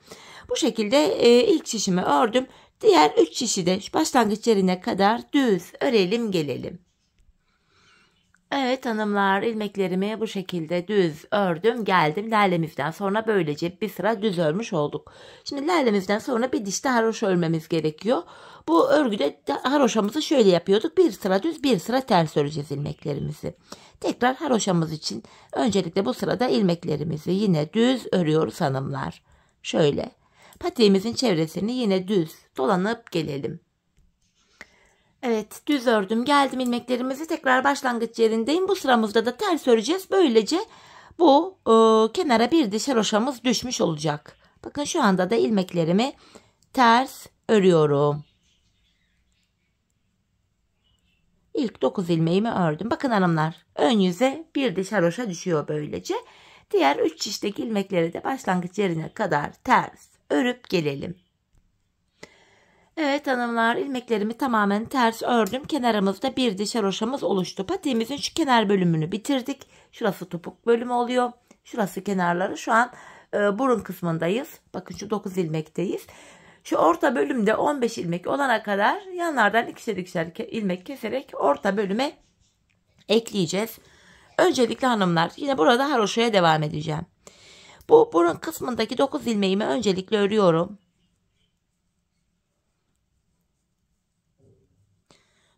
Bu şekilde ilk şişimi ördüm. Diğer 3 şişi de şu başlangıç yerine kadar düz örelim gelelim. Evet hanımlar, ilmeklerimi bu şekilde düz ördüm geldim. Lalemizden sonra böylece bir sıra düz örmüş olduk. Şimdi lalemizden sonra bir diş de haroşa örmemiz gerekiyor. Bu örgüde haroşamızı şöyle yapıyorduk. Bir sıra düz, bir sıra ters öreceğiz ilmeklerimizi. Tekrar haroşamız için öncelikle bu sırada ilmeklerimizi yine düz örüyoruz hanımlar. Şöyle patiğimizin çevresini yine düz dolanıp gelelim. Evet, düz ördüm geldim ilmeklerimizi, tekrar başlangıç yerindeyim. Bu sıramızda da ters öreceğiz. Böylece bu kenara bir diş haroşamız düşmüş olacak. Bakın şu anda da ilmeklerimi ters örüyorum. İlk 9 ilmeğimi ördüm. Bakın hanımlar, ön yüze bir diş haroşa düşüyor böylece. Diğer 3 şişteki ilmekleri de başlangıç yerine kadar ters örüp gelelim. Evet hanımlar, ilmeklerimi tamamen ters ördüm. Kenarımızda bir diş haroşamız oluştu. Patiğimizin şu kenar bölümünü bitirdik. Şurası topuk bölümü oluyor. Şurası kenarları. Şu an burun kısmındayız. Bakın şu 9 ilmekteyiz. Şu orta bölümde 15 ilmek olana kadar yanlardan ikişer ilmek keserek orta bölüme ekleyeceğiz. Öncelikle hanımlar, yine burada haroşaya devam edeceğim. Bu burun kısmındaki 9 ilmeğimi öncelikle örüyorum.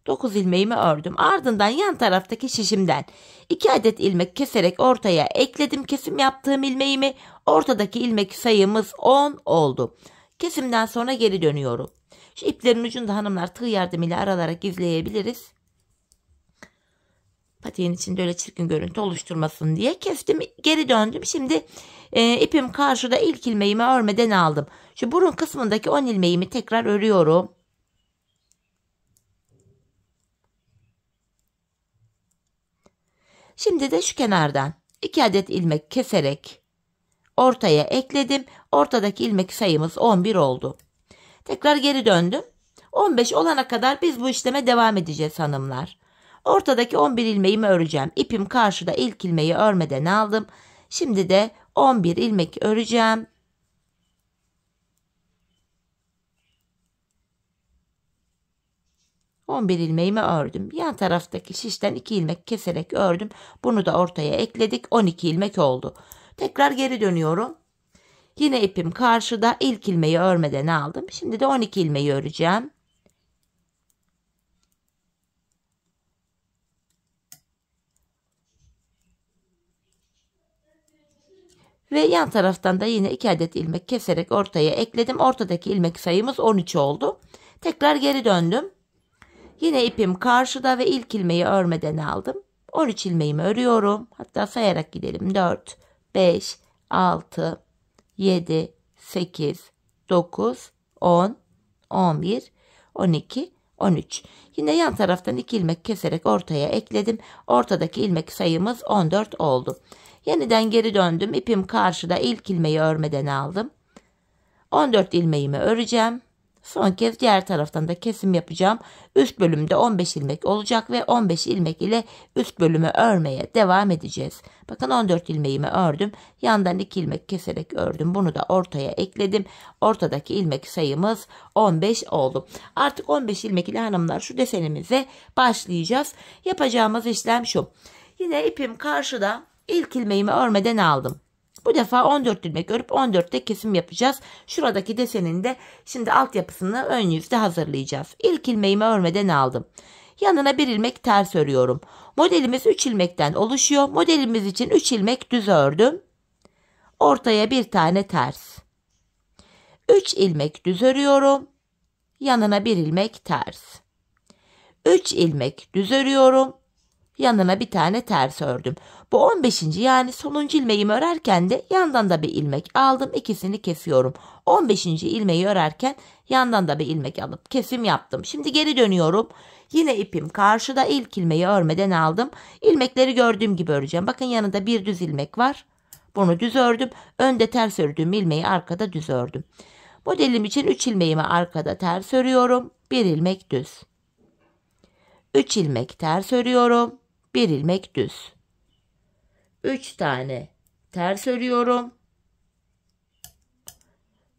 9 ilmeğimi ördüm. Ardından yan taraftaki şişimden 2 adet ilmek keserek ortaya ekledim. Kesim yaptığım ilmeğimi, ortadaki ilmek sayımız 10 oldu. Kesimden sonra geri dönüyorum. Şu iplerin ucunda hanımlar tığ yardımıyla aralara gizleyebiliriz. Patiğin içinde öyle çirkin görüntü oluşturmasın diye kestim, geri döndüm. Şimdi ipim karşıda, ilk ilmeğimi örmeden aldım. Şu burun kısmındaki 10 ilmeğimi tekrar örüyorum. Şimdi de şu kenardan 2 adet ilmek keserek ortaya ekledim. Ortadaki ilmek sayımız 11 oldu. Tekrar geri döndüm. 15 olana kadar biz bu işleme devam edeceğiz hanımlar. Ortadaki 11 ilmeğimi öreceğim. İpim karşıda, ilk ilmeği örmeden aldım. Şimdi de 11 ilmek öreceğim. ...11 ilmeğimi ördüm. Yan taraftaki şişten 2 ilmek keserek ördüm. Bunu da ortaya ekledik. 12 ilmek oldu. Tekrar geri dönüyorum. Yine ipim karşıda, ilk ilmeği örmeden aldım. Şimdi de 12 ilmeği öreceğim. Ve yan taraftan da yine 2 adet ilmek keserek ortaya ekledim. Ortadaki ilmek sayımız 13 oldu. Tekrar geri döndüm. Yine ipim karşıda ve ilk ilmeği örmeden aldım. 13 ilmeğimi örüyorum. Hatta sayarak gidelim. 4, 5, 6, 7, 8, 9, 10, 11, 12, 13. Yine yan taraftan 2 ilmek keserek ortaya ekledim. Ortadaki ilmek sayımız 14 oldu. Yeniden geri döndüm. İpim karşıda, ilk ilmeği örmeden aldım. 14 ilmeğimi öreceğim. Son kez diğer taraftan da kesim yapacağım. Üst bölümde 15 ilmek olacak ve 15 ilmek ile üst bölümü örmeye devam edeceğiz. Bakın 14 ilmeğimi ördüm. Yandan 2 ilmek keserek ördüm. Bunu da ortaya ekledim. Ortadaki ilmek sayımız 15 oldu. Artık 15 ilmek ile hanımlar şu desenimize başlayacağız. Yapacağımız işlem şu. Yine ipim karşıda, ilk ilmeğimi örmeden aldım. Bu defa 14 ilmek örüp 14'te kesim yapacağız. Şuradaki desenin de şimdi altyapısını ön yüzde hazırlayacağız. İlk ilmeğimi örmeden aldım. Yanına bir ilmek ters örüyorum. Modelimiz 3 ilmekten oluşuyor. Modelimiz için 3 ilmek düz ördüm. Ortaya bir tane ters. 3 ilmek düz örüyorum. Yanına bir ilmek ters. 3 ilmek düz örüyorum. Yanına bir tane ters ördüm. Bu 15. yani sonuncu ilmeğimi örerken de yandan da bir ilmek aldım. İkisini kesiyorum. 15. ilmeği örerken yandan da bir ilmek alıp kesim yaptım. Şimdi geri dönüyorum. Yine ipim karşıda, ilk ilmeği örmeden aldım. İlmekleri gördüğüm gibi öreceğim. Bakın yanında bir düz ilmek var. Bunu düz ördüm. Önde ters ördüğüm ilmeği arkada düz ördüm. Modelim için 3 ilmeğimi arkada ters örüyorum. 1 ilmek düz. 3 ilmek ters örüyorum. 1 ilmek düz. 3 tane ters örüyorum.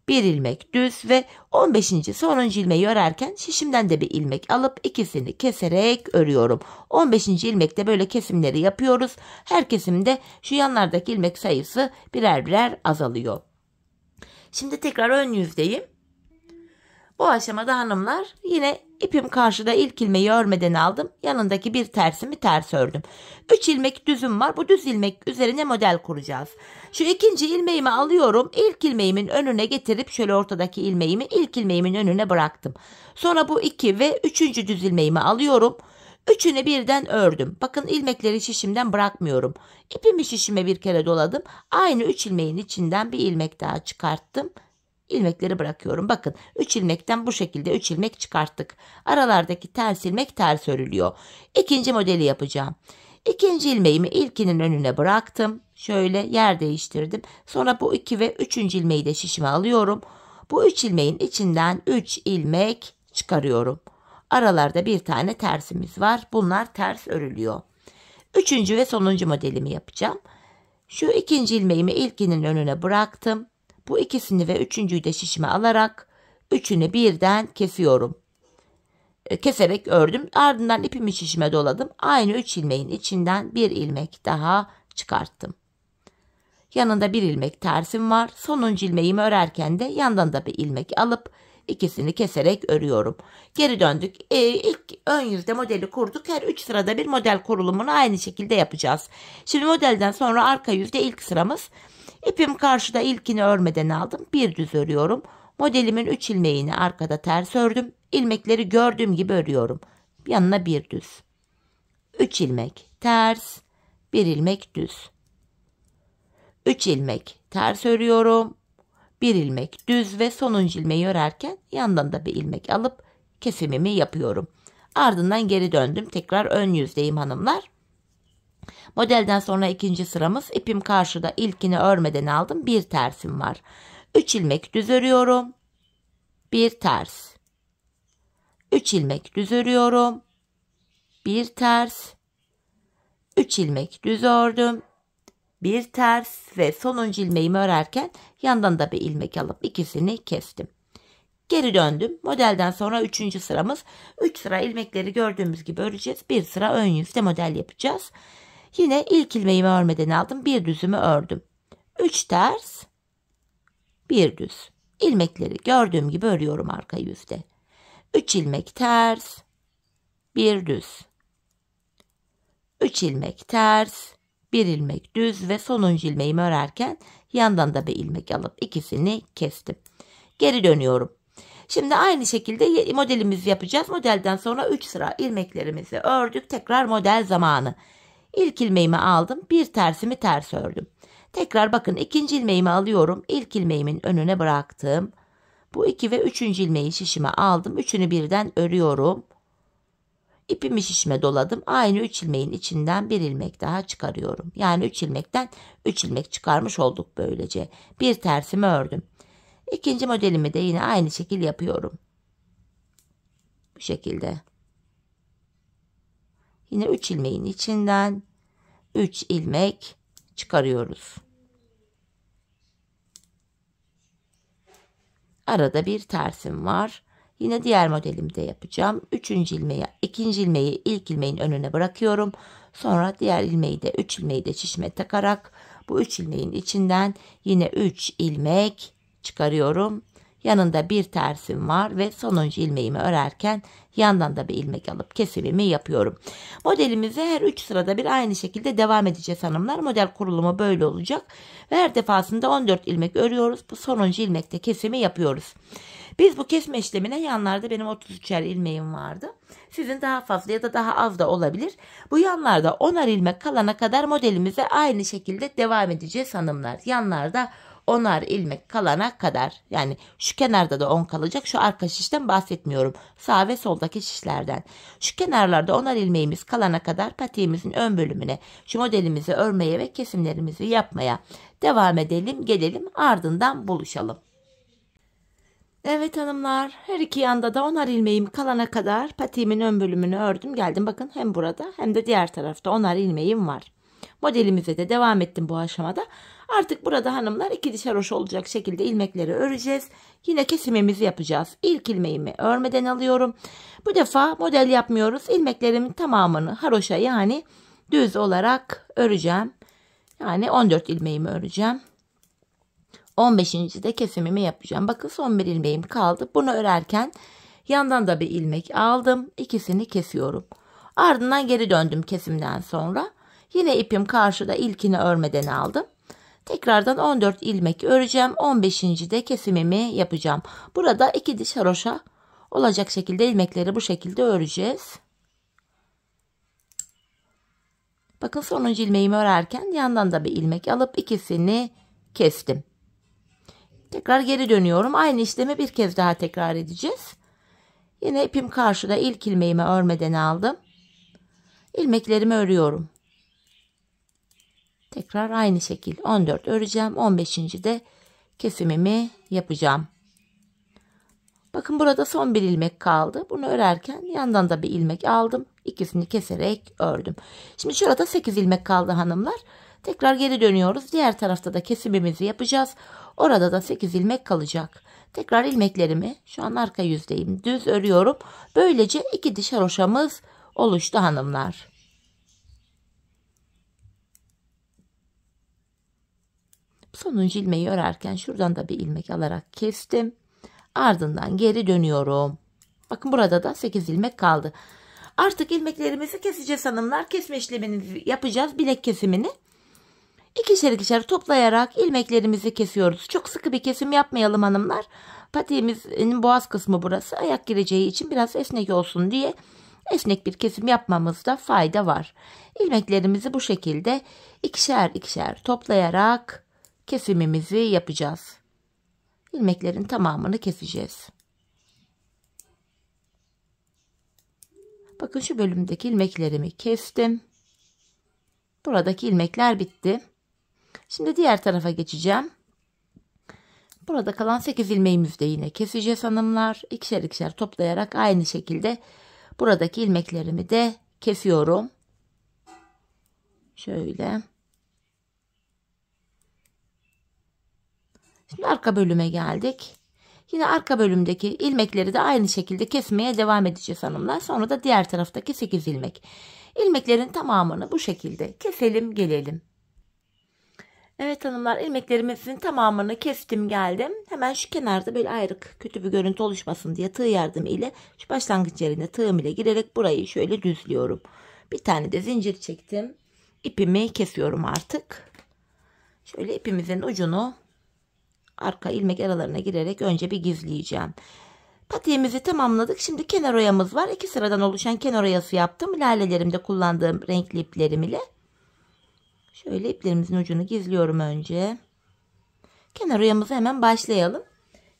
1 ilmek düz ve 15. sonuncu ilmeği örerken şişimden de bir ilmek alıp ikisini keserek örüyorum. 15. ilmekte böyle kesimleri yapıyoruz. Her kesimde şu yanlardaki ilmek sayısı birer birer azalıyor. Şimdi tekrar ön yüzdeyim. Bu aşamada hanımlar yine ipim karşıda, ilk ilmeği örmeden aldım. Yanındaki bir tersimi ters ördüm. 3 ilmek düzüm var. Bu düz ilmek üzerine model kuracağız. Şu ikinci ilmeğimi alıyorum. İlk ilmeğimin önüne getirip şöyle ortadaki ilmeğimi ilk ilmeğimin önüne bıraktım. Sonra bu 2 ve 3. düz ilmeğimi alıyorum. Üçünü birden ördüm. Bakın ilmekleri şişimden bırakmıyorum. İpimi şişime bir kere doladım. Aynı 3 ilmeğin içinden bir ilmek daha çıkarttım. İlmekleri bırakıyorum. Bakın 3 ilmekten bu şekilde 3 ilmek çıkarttık. Aralardaki ters ilmek ters örülüyor. İkinci modeli yapacağım. İkinci ilmeğimi ilkinin önüne bıraktım. Şöyle yer değiştirdim. Sonra bu 2 ve 3. ilmeği de şişime alıyorum. Bu 3 ilmeğin içinden 3 ilmek çıkarıyorum. Aralarda bir tane tersimiz var. Bunlar ters örülüyor. Üçüncü ve sonuncu modelimi yapacağım. Şu ikinci ilmeğimi ilkinin önüne bıraktım. Bu ikisini ve üçüncüyü de şişime alarak üçünü birden kesiyorum. Keserek ördüm. Ardından ipimi şişime doladım. Aynı 3 ilmeğin içinden bir ilmek daha çıkarttım. Yanında bir ilmek tersim var. Sonuncu ilmeğimi örerken de yandan da bir ilmek alıp ikisini keserek örüyorum. Geri döndük. İlk ön yüzde modeli kurduk. Her 3 sırada bir model kurulumunu aynı şekilde yapacağız. Şimdi modelden sonra arka yüzde ilk sıramız. İpim karşıda, ilkini örmeden aldım. Bir düz örüyorum. Modelimin 3 ilmeğini arkada ters ördüm. İlmekleri gördüğüm gibi örüyorum. Yanına bir düz. 3 ilmek ters, 1 ilmek düz. 3 ilmek ters örüyorum. 1 ilmek düz ve sonuncu ilmeği örerken yandan da bir ilmek alıp kesimimi yapıyorum. Ardından geri döndüm. Tekrar ön yüzdeyim hanımlar. Modelden sonra ikinci sıramız. İpim karşıda, ilkini örmeden aldım. Bir tersim var. 3 ilmek düz örüyorum. Bir ters. 3 ilmek düz örüyorum. Bir ters. 3 ilmek düz ördüm. Bir ters ve sonuncu ilmeğimi örerken yandan da bir ilmek alıp ikisini kestim. Geri döndüm. Modelden sonra 3. sıramız. 3 sıra ilmekleri gördüğümüz gibi öreceğiz. Bir sıra ön yüzde model yapacağız. Yine ilk ilmeğimi örmeden aldım. Bir düzümü ördüm. 3 ters, bir düz. İlmekleri gördüğüm gibi örüyorum arka yüzde. 3 ilmek ters, bir düz. 3 ilmek ters, bir ilmek düz ve sonuncu ilmeğimi örerken yandan da bir ilmek alıp ikisini kestim. Geri dönüyorum. Şimdi aynı şekilde modelimizi yapacağız. Modelden sonra 3 sıra ilmeklerimizi ördük. Tekrar model zamanı. İlk ilmeğimi aldım. Bir tersimi ters ördüm. Tekrar bakın ikinci ilmeğimi alıyorum. İlk ilmeğimin önüne bıraktım. Bu 2 ve 3. ilmeği şişime aldım. Üçünü birden örüyorum. İpimi şişime doladım. Aynı 3 ilmeğin içinden bir ilmek daha çıkarıyorum. Yani 3 ilmekten 3 ilmek çıkarmış olduk böylece. Bir tersimi ördüm. İkinci modelimi de yine aynı şekil yapıyorum. Bu şekilde. Yine 3 ilmeğin içinden 3 ilmek çıkarıyoruz. Arada bir tersim var. Yine diğer modelimde yapacağım. 3. ilmeği, 2. ilmeği ilk ilmeğin önüne bırakıyorum. Sonra diğer ilmeği de 3 ilmeği de şişime takarak bu 3 ilmeğin içinden yine 3 ilmek çıkarıyorum. Yanında bir tersim var ve sonuncu ilmeğimi örerken yandan da bir ilmek alıp kesimimi yapıyorum. Modelimize her 3 sırada bir aynı şekilde devam edeceğiz hanımlar. Model kurulumu böyle olacak. Ve her defasında 14 ilmek örüyoruz. Bu sonuncu ilmekte kesimi yapıyoruz. Biz bu kesme işlemine yanlarda benim 33'er ilmeğim vardı. Sizin daha fazla ya da daha az da olabilir. Bu yanlarda 10'ar ilmek kalana kadar modelimize aynı şekilde devam edeceğiz hanımlar. Yanlarda 10'ar ilmek kalana kadar, yani şu kenarda da 10 kalacak, şu arka şişten bahsetmiyorum, sağ ve soldaki şişlerden. Şu kenarlarda 10'ar ilmeğimiz kalana kadar patiğimizin ön bölümüne şu modelimizi örmeye ve kesimlerimizi yapmaya devam edelim, gelelim, ardından buluşalım. Evet hanımlar, her iki yanda da 10'ar ilmeğim kalana kadar patiğimin ön bölümünü ördüm geldim. Bakın hem burada hem de diğer tarafta 10'ar ilmeğim var. Modelimize de devam ettim bu aşamada. Artık burada hanımlar iki diş haroşa olacak şekilde ilmekleri öreceğiz. Yine kesimimizi yapacağız. İlk ilmeğimi örmeden alıyorum. Bu defa model yapmıyoruz. İlmeklerimin tamamını haroşa, yani düz olarak öreceğim. Yani 14 ilmeğimi öreceğim. 15. de kesimimi yapacağım. Bakın son bir ilmeğim kaldı. Bunu örerken yandan da bir ilmek aldım. İkisini kesiyorum. Ardından geri döndüm kesimden sonra. Yine ipim karşıda, ilkini örmeden aldım. Tekrardan 14 ilmek öreceğim. 15. de kesimimi yapacağım. Burada iki diş haroşa olacak şekilde ilmekleri bu şekilde öreceğiz. Bakın sonuncu ilmeğimi örerken yandan da bir ilmek alıp ikisini kestim. Tekrar geri dönüyorum. Aynı işlemi bir kez daha tekrar edeceğiz. Yine ipim karşıda, ilk ilmeğimi örmeden aldım. İlmeklerimi örüyorum. Tekrar aynı şekil 14 öreceğim. 15. de kesimimi yapacağım. Bakın burada son bir ilmek kaldı. Bunu örerken yandan da bir ilmek aldım. İkisini keserek ördüm. Şimdi şurada 8 ilmek kaldı hanımlar. Tekrar geri dönüyoruz. Diğer tarafta da kesimimizi yapacağız. Orada da 8 ilmek kalacak. Tekrar ilmeklerimi, şu an arka yüzdeyim, düz örüyorum. Böylece 2 diş haroşamız oluştu hanımlar. Sonuncu ilmeği örerken şuradan da bir ilmek alarak kestim. Ardından geri dönüyorum. Bakın burada da 8 ilmek kaldı. Artık ilmeklerimizi keseceğiz hanımlar. Kesme işlemini yapacağız. Bilek kesimini. İkişer ikişer toplayarak ilmeklerimizi kesiyoruz. Çok sıkı bir kesim yapmayalım hanımlar. Patiğimizin boğaz kısmı burası. Ayak gireceği için biraz esnek olsun diye esnek bir kesim yapmamızda fayda var. İlmeklerimizi bu şekilde ikişer ikişer toplayarak kesimimizi yapacağız. İlmeklerin tamamını keseceğiz. Bakın şu bölümdeki ilmeklerimi kestim. Buradaki ilmekler bitti. Şimdi diğer tarafa geçeceğim. Burada kalan 8 ilmeğimizi de yine keseceğiz hanımlar. İkişer ikişer toplayarak aynı şekilde buradaki ilmeklerimi de kesiyorum. Şöyle. Şimdi arka bölüme geldik. Yine arka bölümdeki ilmekleri de aynı şekilde kesmeye devam edeceğiz hanımlar. Sonra da diğer taraftaki 8 ilmek. İlmeklerin tamamını bu şekilde keselim gelelim. Evet hanımlar, ilmeklerimizin tamamını kestim geldim. Hemen şu kenarda böyle ayrık kötü bir görüntü oluşmasın diye tığ yardımı ile şu başlangıç yerine tığım ile girerek burayı şöyle düzlüyorum. Bir tane de zincir çektim. İpimi kesiyorum artık. Şöyle ipimizin ucunu arka ilmek aralarına girerek önce bir gizleyeceğim. Patiğimizi tamamladık. Şimdi kenar oyamız var. 2 sıradan oluşan kenar oyası yaptım. Lalelerimde kullandığım renkli iplerim ile. Şöyle iplerimizin ucunu gizliyorum önce. Kenar oyamıza hemen başlayalım.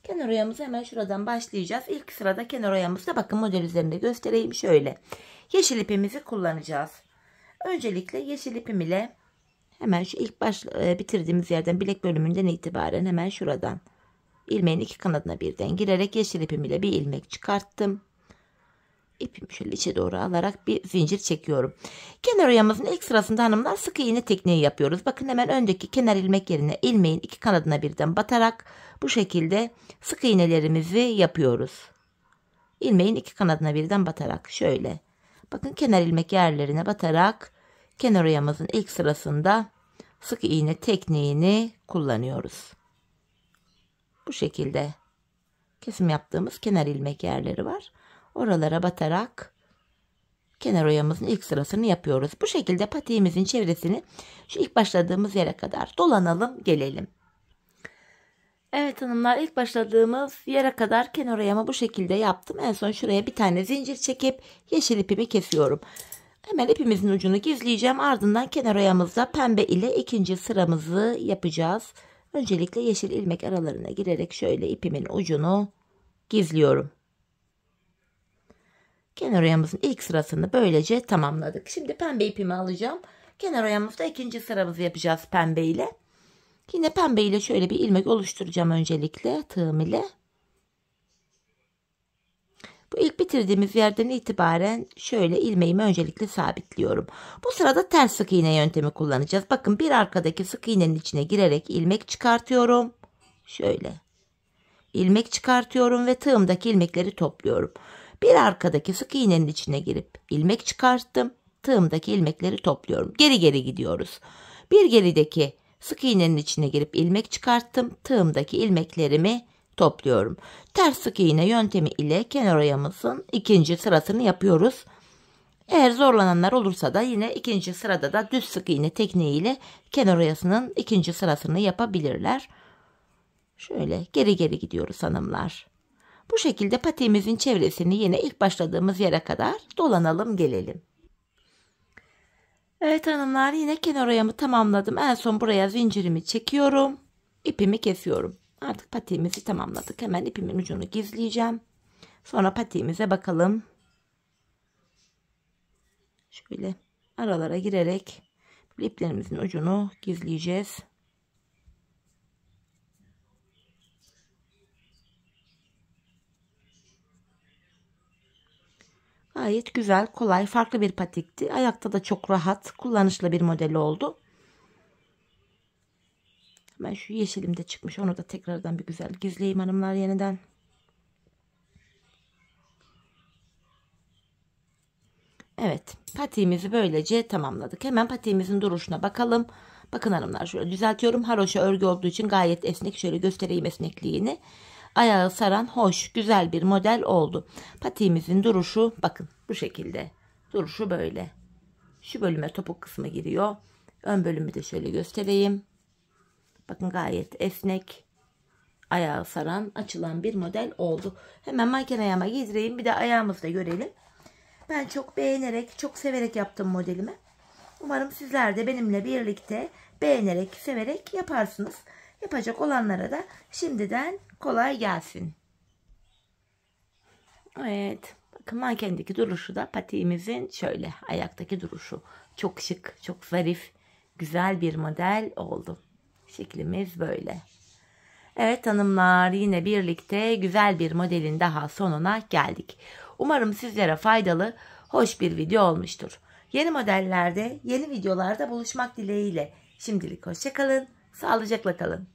Kenar oyamıza hemen şuradan başlayacağız. İlk sırada kenar oyamızda bakın model üzerinde göstereyim şöyle. Yeşil ipimizi kullanacağız. Öncelikle yeşil ipim ile hemen şu ilk bitirdiğimiz yerden bilek bölümünden itibaren hemen şuradan ilmeğin iki kanadına birden girerek yeşil ipim ile bir ilmek çıkarttım. İpimi şöyle içe doğru alarak bir zincir çekiyorum. Kenar oyamızın ilk sırasında hanımlar sık iğne tekniği yapıyoruz. Bakın hemen öndeki kenar ilmek yerine ilmeğin iki kanadına birden batarak bu şekilde sık iğnelerimizi yapıyoruz. İlmeğin iki kanadına birden batarak şöyle. Bakın kenar ilmek yerlerine batarak kenar oyamızın ilk sırasında sık iğne tekniğini kullanıyoruz. Bu şekilde kesim yaptığımız kenar ilmek yerleri var. Oralara batarak kenar oyamızın ilk sırasını yapıyoruz. Bu şekilde patiğimizin çevresini şu ilk başladığımız yere kadar dolanalım gelelim. Evet hanımlar, ilk başladığımız yere kadar kenar oyamı bu şekilde yaptım. En son şuraya bir tane zincir çekip yeşil ipimi kesiyorum. Hemen ipimizin ucunu gizleyeceğim. Ardından kenar oyamızda pembe ile ikinci sıramızı yapacağız. Öncelikle yeşil ilmek aralarına girerek şöyle ipimin ucunu gizliyorum. Kenar oyamızın ilk sırasını böylece tamamladık. Şimdi pembe ipimi alacağım. Kenar oyamızda ikinci sıramızı yapacağız pembe ile. Yine pembe ile şöyle bir ilmek oluşturacağım öncelikle tığım ile. Bu ilk bitirdiğimiz yerden itibaren şöyle ilmeğimi öncelikle sabitliyorum. Bu sırada ters sık iğne yöntemi kullanacağız. Bakın bir arkadaki sık iğnenin içine girerek ilmek çıkartıyorum. Şöyle. İlmek çıkartıyorum ve tığımdaki ilmekleri topluyorum. Bir arkadaki sık iğnenin içine girip ilmek çıkarttım. Tığımdaki ilmekleri topluyorum. Geri geri gidiyoruz. Bir gerideki sık iğnenin içine girip ilmek çıkarttım. Tığımdaki ilmeklerimi topluyorum. Ters sık iğne yöntemi ile kenar oyamızın ikinci sırasını yapıyoruz. Eğer zorlananlar olursa da yine ikinci sırada da düz sık iğne tekniğiyle kenar oyasının ikinci sırasını yapabilirler. Şöyle geri geri gidiyoruz hanımlar. Bu şekilde patiğimizin çevresini yine ilk başladığımız yere kadar dolanalım gelelim. Evet hanımlar, yine kenar oyamı tamamladım. En son buraya zincirimi çekiyorum. İpimi kesiyorum. Artık patiğimizi tamamladık. Hemen ipimin ucunu gizleyeceğim. Sonra patiğimize bakalım. Şöyle aralara girerek iplerimizin ucunu gizleyeceğiz. Gayet güzel, kolay, farklı bir patikti. Ayakta da çok rahat, kullanışlı bir model oldu. Ben şu yeşilim de çıkmış. Onu da tekrardan bir güzel gizleyeyim hanımlar yeniden. Evet, patiğimizi böylece tamamladık. Hemen patiğimizin duruşuna bakalım. Bakın hanımlar, şöyle düzeltiyorum. Haroşa örgü olduğu için gayet esnek. Şöyle göstereyim esnekliğini. Ayağı saran hoş, güzel bir model oldu. Patiğimizin duruşu bakın bu şekilde. Duruşu böyle. Şu bölüme topuk kısmı giriyor. Ön bölümü de şöyle göstereyim. Bakın gayet esnek. Ayağı saran, açılan bir model oldu. Hemen manken ayağıma giydireyim. Bir de ayağımızı da görelim. Ben çok beğenerek, çok severek yaptım modelimi. Umarım sizler de benimle birlikte beğenerek, severek yaparsınız. Yapacak olanlara da şimdiden kolay gelsin. Evet. Bakın mankendeki duruşu da patiğimizin şöyle ayaktaki duruşu. Çok şık, çok zarif, güzel bir model oldu. Şeklimiz böyle. Evet hanımlar, yine birlikte güzel bir modelin daha sonuna geldik. Umarım sizlere faydalı, hoş bir video olmuştur. Yeni modellerde, yeni videolarda buluşmak dileğiyle. Şimdilik hoşça kalın, sağlıcakla kalın.